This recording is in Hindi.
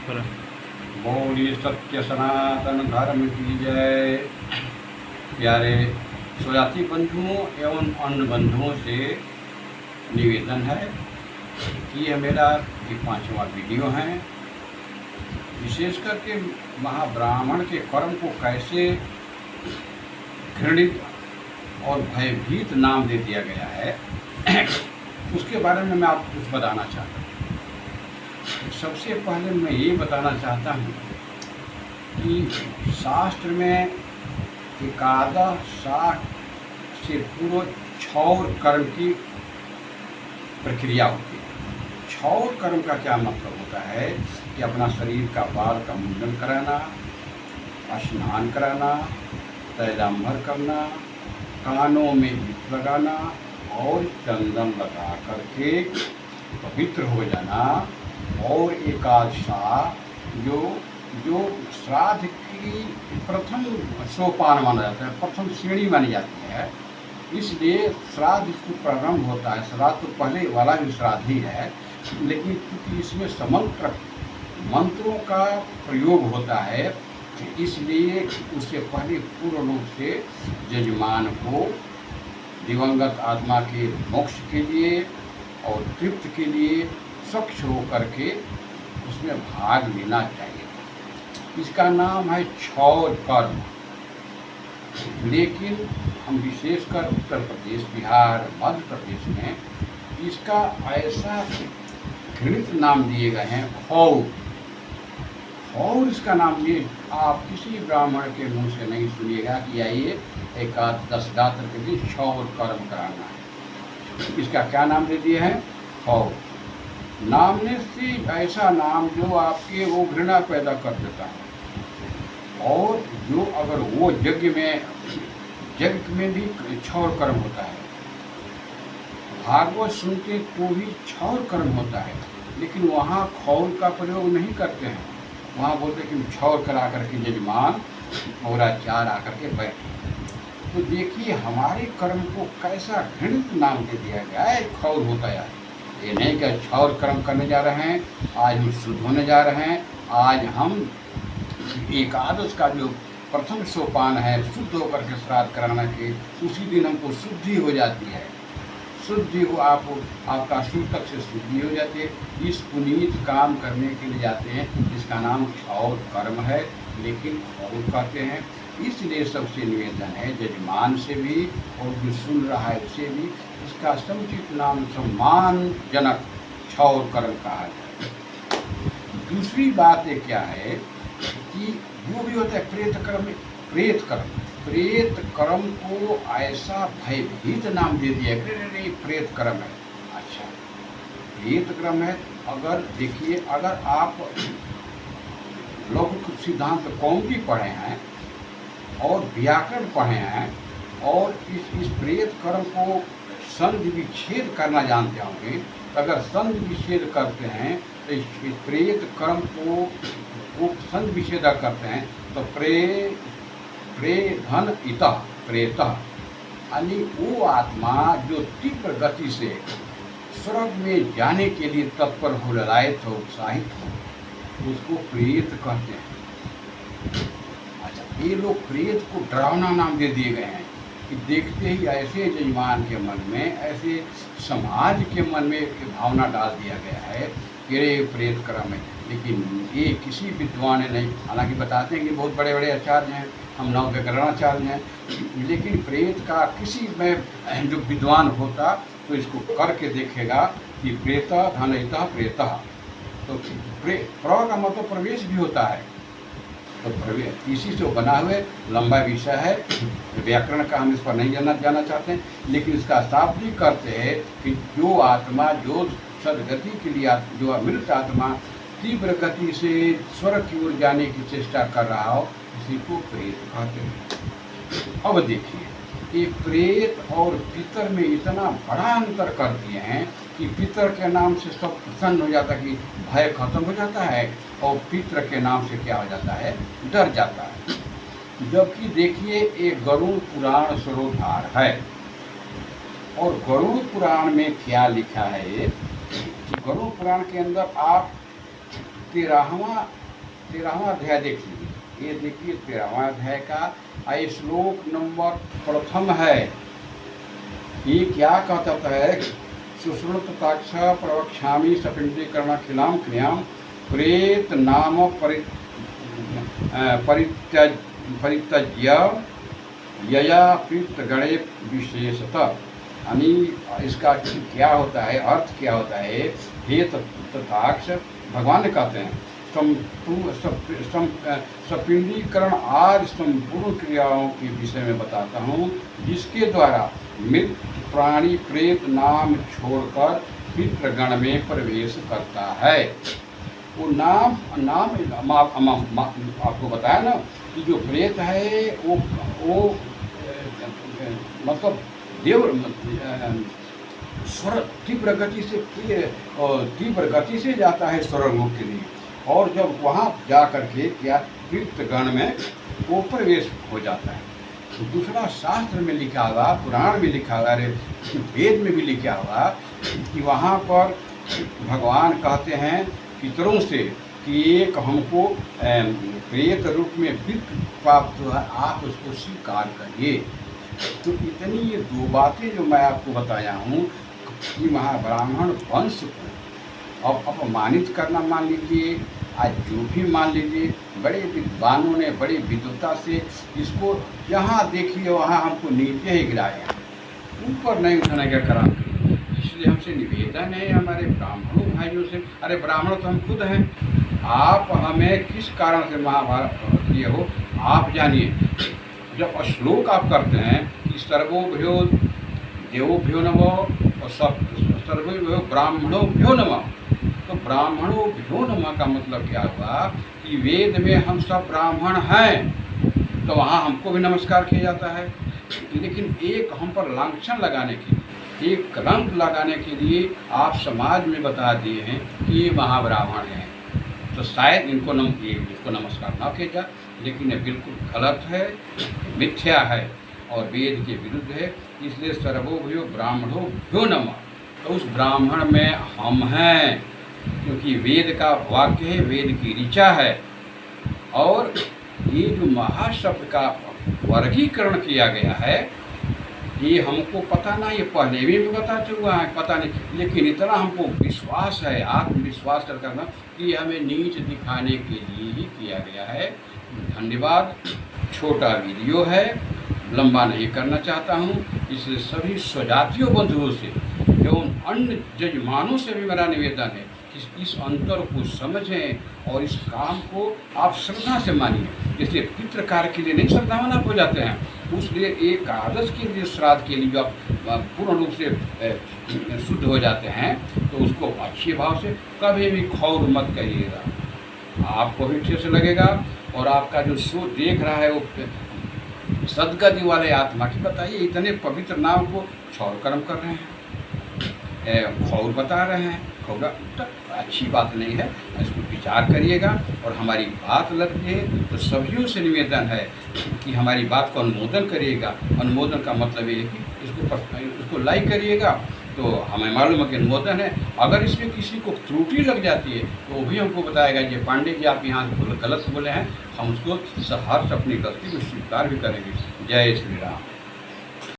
बोलिए सत्य सनातन धर्म की जय। प्यारे स्वजाति बंधुओं एवं अन्य बंधुओं से निवेदन है कि यह मेरा ये 5वां वीडियो है। विशेष करके महाब्राह्मण के कर्म को कैसे घृणित और भयभीत नाम दे दिया गया है उसके बारे में मैं आपको कुछ बताना चाहता हूँ। सबसे पहले मैं ये बताना चाहता हूँ कि शास्त्र में एकादश साठ से पूर्व क्षौर कर्म की प्रक्रिया होती है। क्षौर कर्म का क्या मतलब होता है कि अपना शरीर का बाल का मुंडन कराना, स्नान कराना, तैलांबर करना, कानों में इत्र लगाना और चंदन लगा करके पवित्र हो जाना और एकादशा जो श्राद्ध की प्रथम सोपान माना जाता है, प्रथम श्रेणी मानी जाती है। इसलिए श्राद्ध इसको प्रारंभ होता है। श्राद्ध तो पहले वाला भी श्राद्ध ही है, लेकिन क्योंकि इसमें समंत्र मंत्रों का प्रयोग होता है इसलिए उससे पहले पूर्ण रूप से यजमान को दिवंगत आत्मा के मोक्ष के लिए और तृप्ति के लिए स्वच्छ होकर के उसमें भाग लेना चाहिए। इसका नाम है क्षौर कर्म। लेकिन हम विशेषकर उत्तर प्रदेश, बिहार, मध्य प्रदेश में इसका ऐसा घृणित नाम दिए गए हैं खौर। और इसका नाम ये आप किसी ब्राह्मण के मुंह से नहीं सुनिएगा कि आइए एकादश रात्र के लिए क्षौर कर्म कराना है। इसका क्या नाम दे दिए हैं? खौर। नाम ने से ऐसा नाम जो आपके वो घृणा पैदा कर देता है। और जो अगर वो यज्ञ में भी क्षौर कर्म होता है, भागवत सुनते तो भी क्षौर कर्म होता है, लेकिन वहाँ खौर का प्रयोग नहीं करते हैं। वहाँ बोलते कि क्षौर करा करके यजमान और आचार्य आकर के बैठे। तो देखिए हमारे कर्म को कैसा घृणित नाम दे दिया गया है, खौर होता है। ये नहीं कि क्षौर कर्म करने जा रहे हैं, आज हम शुद्ध होने जा रहे हैं। आज हम एकादश का जो प्रथम सोपान है शुद्ध होकर के श्राद्ध कराना के, उसी दिन हमको शुद्धि हो जाती है। शुद्धि हो आपका शुद्ध तक से शुद्धि हो जाती है। इस पुनीत काम करने के लिए जाते हैं, इसका नाम क्षौर कर्म है, लेकिन खौर कहते हैं। इसलिए सबसे निवेदन है यजमान से भी और जो सुन रहा है उसे भी इसका समुचित नाम सम्मानजनक क्षौर कर्म कहा जाए। दूसरी बात ये क्या है कि जो भी होता है प्रेत कर्म को ऐसा भयभीत नाम दे दिया कि प्रेत कर्म है। अच्छा, प्रेत कर्म है। अगर देखिए, अगर आप लौकिक सिद्धांत कौमुदी पढ़े हैं और व्याकरण पढ़े हैं और इस प्रेत कर्म को संधि विच्छेद करना जानते होंगे, तो अगर संधि विच्छेद करते हैं तो इस प्रेत कर्म को वो संधि विच्छेद करते हैं तो प्रेधन इतः प्रेतः, यानी वो आत्मा जो तीव्र गति से स्वर्ग में जाने के लिए तत्पर हो, ललायत हो, उत्साहित हो, उसको प्रेत कहते हैं। अच्छा, ये लोग प्रेत को डरावना नाम दे दिए गए हैं कि देखते ही ऐसे यजमान के मन में, ऐसे समाज के मन में एक भावना डाल दिया गया है कि ये प्रेत कर्म है। लेकिन ये किसी विद्वान ने नहीं, हालांकि बताते हैं कि बहुत बड़े बड़े आचार्य हैं, हम नव व्याकरणाचार्य हैं, लेकिन प्रेत का किसी में जो विद्वान होता तो इसको करके देखेगा कि प्रेता धनयिता प्रेता, तो प्र का मतलब प्रवेश भी होता है। तो प्रवेश इसी से बना हुए लंबा विषय है व्याकरण का, हम इस पर नहीं जाना चाहते हैं। लेकिन इसका शाब्दिक करते हैं कि जो आत्मा जो सदगति के लिए, जो अमृत आत्मा तीव्र गति से स्वर्ग की ओर जाने की चेष्टा कर रहा हो, इसी को प्रेत कहते हैं। अब देखिए, ये प्रेत और पितर में इतना बड़ा अंतर कर दिए हैं कि पितर के नाम से सब प्रसन्न हो जाता है, कि भय खत्म हो जाता है, और पितर के नाम से क्या हो जाता है, डर जाता है। जबकि देखिए, एक गरुड़ पुराण सरोधार है, और गरुड़ पुराण में क्या लिखा है कि गरुड़ पुराण के अंदर आप तेरहवां अध्याय देख लीजिए। ये देखिए 13वां अध्याय का श्लोक नंबर प्रथम है। ये क्या कहता है? सुश्रुतताक्ष प्रवक्ष्यामि सपिंडीकरणखिलां क्रियां प्रेत नाम परित्यज्य यया पीतगणे विशेषतः। यानी इसका क्या होता है, अर्थ क्या होता है? हे तथाक्ष, भगवान कहते हैं सपिंडीकरण आदि संपूर्ण क्रियाओं के विषय में बताता हूँ, जिसके द्वारा मृत प्राणी प्रेत नाम छोड़कर पितृगण में प्रवेश करता है। वो नाम आपको बताया ना कि जो प्रेत है वो मतलब देव स्वर्ग तीव्र गति से जाता है स्वर्गलोक के लिए, और जब वहाँ जा कर के क्या पितृगण में वो प्रवेश हो जाता है। तो दूसरा शास्त्र में लिखा हुआ, पुराण में लिखा हुआ, वेद में भी लिखा हुआ कि वहाँ पर भगवान कहते हैं पितरों से कि एक हमको प्रेत रूप में पितृ प्राप्त हुआ, आप उसको स्वीकार करिए। तो इतनी ये दो बातें जो मैं आपको बताया हूँ कि महाब्राह्मण वंश को अब अपमानित करना मान लीजिए, आज जो भी मान लीजिए, बड़े विद्वानों ने बड़ी विद्वता से इसको जहाँ देखिए वहाँ हमको नीचे ही गिराया, ऊपर नहीं उठाने का कराम। इसलिए हमसे निवेदन है हमारे ब्राह्मणों भाइयों से, अरे ब्राह्मण तो हम खुद हैं, आप हमें किस कारण से महाभारत किए हो आप जानिए। जब श्लोक आप करते हैं कि सर्वोभ्यो देवोभ्यो नमो और सर्वोभ्यो ब्राह्मणोभ्यो नमः, तो ब्राह्मणोभ्यो नमः का मतलब क्या हुआ कि वेद में हम सब ब्राह्मण हैं, तो वहाँ हमको भी नमस्कार किया जाता है। लेकिन एक हम पर लांछन लगाने के लिए, एक कलंक लगाने के लिए आप समाज में बता दिए हैं कि ये महाब्राह्मण हैं, तो शायद इसको नमस्कार न किया जाए, लेकिन ये बिल्कुल गलत है, मिथ्या है और वेद के विरुद्ध है। इसलिए सर्वोभ्यो ब्राह्मणोभ्यो नमः, तो उस ब्राह्मण में हम हैं, क्योंकि वेद का वाक्य है, वेद की ऋचा है। और ये जो महाशब्द का वर्गीकरण किया गया है, ये हमको पता ना, ये पहले भी बता चुका है, पता नहीं, लेकिन इतना हमको विश्वास है, आत्मविश्वास करना कि हमें नीच दिखाने के लिए ही किया गया है। धन्यवाद। छोटा वीडियो है, लंबा नहीं करना चाहता हूँ, इसलिए सभी स्वजातियों बंधुओं से एवं अन्य जजमानों से भी मेरा निवेदन है कि इस अंतर को समझें और इस काम को आप श्रद्धा से मानिए। जैसे पितृकार के लिए नहीं श्रद्धावान आप हो जाते हैं, उसलिए एकादश के लिए, श्राद्ध के लिए जो आप पूर्ण रूप से शुद्ध हो जाते हैं, तो उसको अच्छे भाव से कभी भी खौर मत करिएगा, आपको भी अच्छे से लगेगा और आपका जो शो देख रहा है वो सदगति वाले आत्मा की। बताइए, इतने पवित्र नाम को छौर कर्म कर रहे हैं, खौर बता रहे हैं, खौरा तो अच्छी बात नहीं है, इसको विचार करिएगा। और हमारी बात लगती है तो सभी से निवेदन है कि हमारी बात को अनुमोदन करिएगा। अनुमोदन का मतलब ये है कि इसको लाइक करिएगा, तो हमें मालूम है कि अनुमोदन है। अगर इसमें किसी को त्रुटि लग जाती है तो वो भी हमको बताएगा, ये पांडे जी आप यहाँ गलत बोले हैं, हम उसको सहर्ष अपनी गलती को स्वीकार भी करेंगे। जय श्री राम।